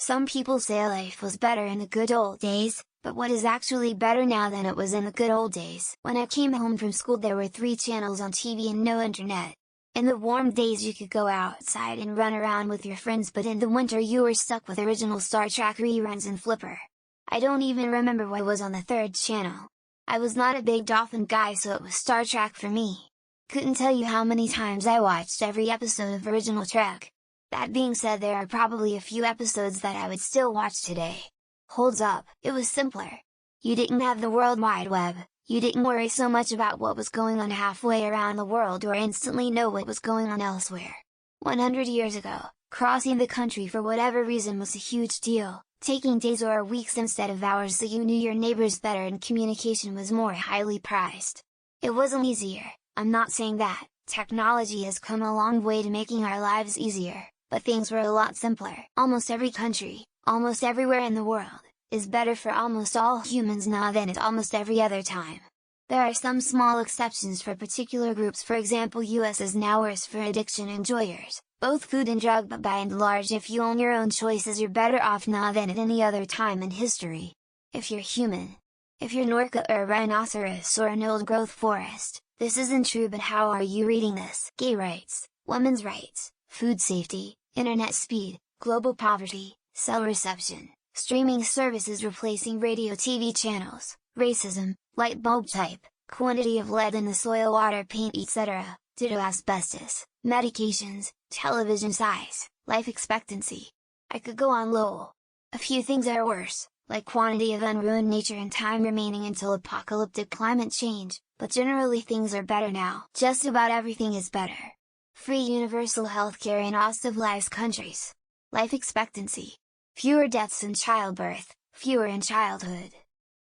Some people say life was better in the good old days, but what is actually better now than it was in the good old days? When I came home from school there were 3 channels on TV and no internet. In the warm days you could go outside and run around with your friends, but in the winter you were stuck with original Star Trek reruns and Flipper. I don't even remember what was on the 3rd channel. I was not a big dolphin guy, so it was Star Trek for me. Couldn't tell you how many times I watched every episode of Original Trek. That being said, there are probably a few episodes that I would still watch today. Holds up, it was simpler. You didn't have the World Wide Web, you didn't worry so much about what was going on halfway around the world or instantly know what was going on elsewhere. 100 years ago, crossing the country for whatever reason was a huge deal, taking days or weeks instead of hours, so you knew your neighbors better and communication was more highly prized. It wasn't easier, I'm not saying that. Technology has come a long way to making our lives easier, but things were a lot simpler. Almost every country, almost everywhere in the world, is better for almost all humans now than at almost every other time. There are some small exceptions for particular groups, for example US is now worse for addiction enjoyers, both food and drug, but by and large if you own your own choices you're better off now than at any other time in history. If you're human. If you're an orca or a rhinoceros or an old-growth forest, this isn't true, but how are you reading this? Gay rights, women's rights, food safety, internet speed, global poverty, cell reception, streaming services replacing radio TV channels, racism, light bulb type, quantity of lead in the soil, water, paint, etc., ditto asbestos, medications, television size, life expectancy. I could go on lol. A few things are worse, like quantity of unruined nature and time remaining until apocalyptic climate change, but generally things are better now. Just about everything is better. Free universal healthcare in all civilized countries. Life expectancy. Fewer deaths in childbirth, fewer in childhood.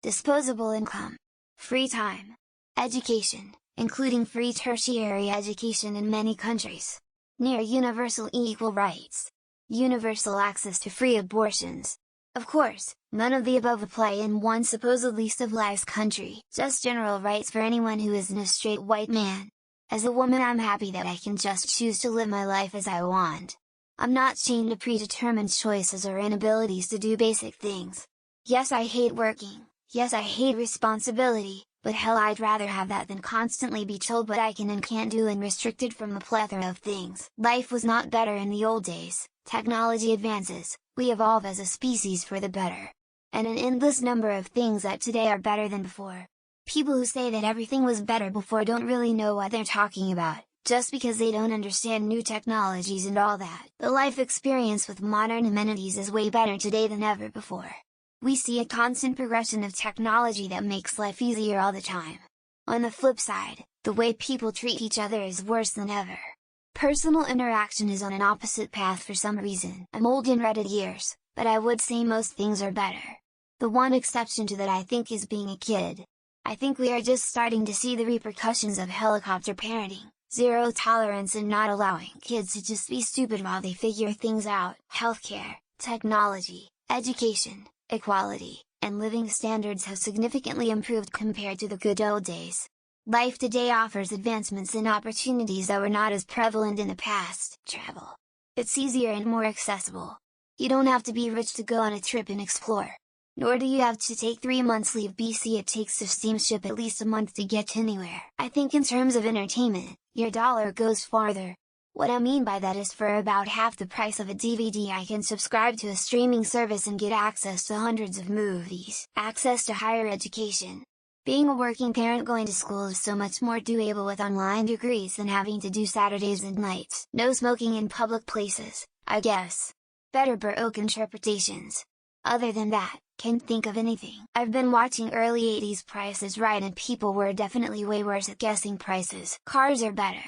Disposable income. Free time. Education, including free tertiary education in many countries. Near universal equal rights. Universal access to free abortions. Of course, none of the above apply in one supposedly civilized country, just general rights for anyone who isn't a straight white man. As a woman I'm happy that I can just choose to live my life as I want. I'm not chained to predetermined choices or inabilities to do basic things. Yes, I hate working, yes, I hate responsibility, but hell, I'd rather have that than constantly be told what I can and can't do and restricted from a plethora of things. Life was not better in the old days. Technology advances, we evolve as a species for the better. And an endless number of things that today are better than before. People who say that everything was better before don't really know what they're talking about, just because they don't understand new technologies and all that. The life experience with modern amenities is way better today than ever before. We see a constant progression of technology that makes life easier all the time. On the flip side, the way people treat each other is worse than ever. Personal interaction is on an opposite path for some reason. I'm old in Reddit years, but I would say most things are better. The one exception to that I think is being a kid. I think we are just starting to see the repercussions of helicopter parenting, zero tolerance and not allowing kids to just be stupid while they figure things out. Healthcare, technology, education, equality, and living standards have significantly improved compared to the good old days. Life today offers advancements and opportunities that were not as prevalent in the past. Travel. It's easier and more accessible. You don't have to be rich to go on a trip and explore. Nor do you have to take 3 months leave BC, it takes to steamship at least a month to get anywhere. I think in terms of entertainment, your dollar goes farther. What I mean by that is for about half the price of a DVD I can subscribe to a streaming service and get access to hundreds of movies. Access to higher education. Being a working parent going to school is so much more doable with online degrees than having to do Saturdays and nights. No smoking in public places, I guess. Better Baroque interpretations. Other than that, can't think of anything. I've been watching early 80s Price is Right and people were definitely way worse at guessing prices. Cars are better.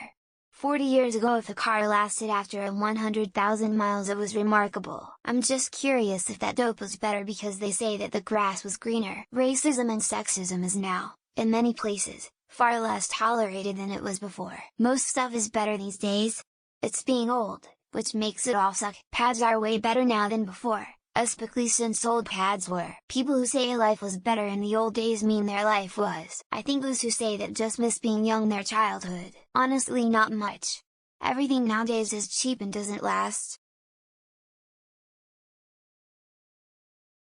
40 years ago if a car lasted after 100,000 miles it was remarkable. I'm just curious if that dope was better because they say that the grass was greener. Racism and sexism is now, in many places, far less tolerated than it was before. Most stuff is better these days. It's being old, which makes it all suck. Pads are way better now than before. Especially since old pads were. People who say life was better in the old days mean their life was. I think those who say that just miss being young their childhood. Honestly, not much. Everything nowadays is cheap and doesn't last.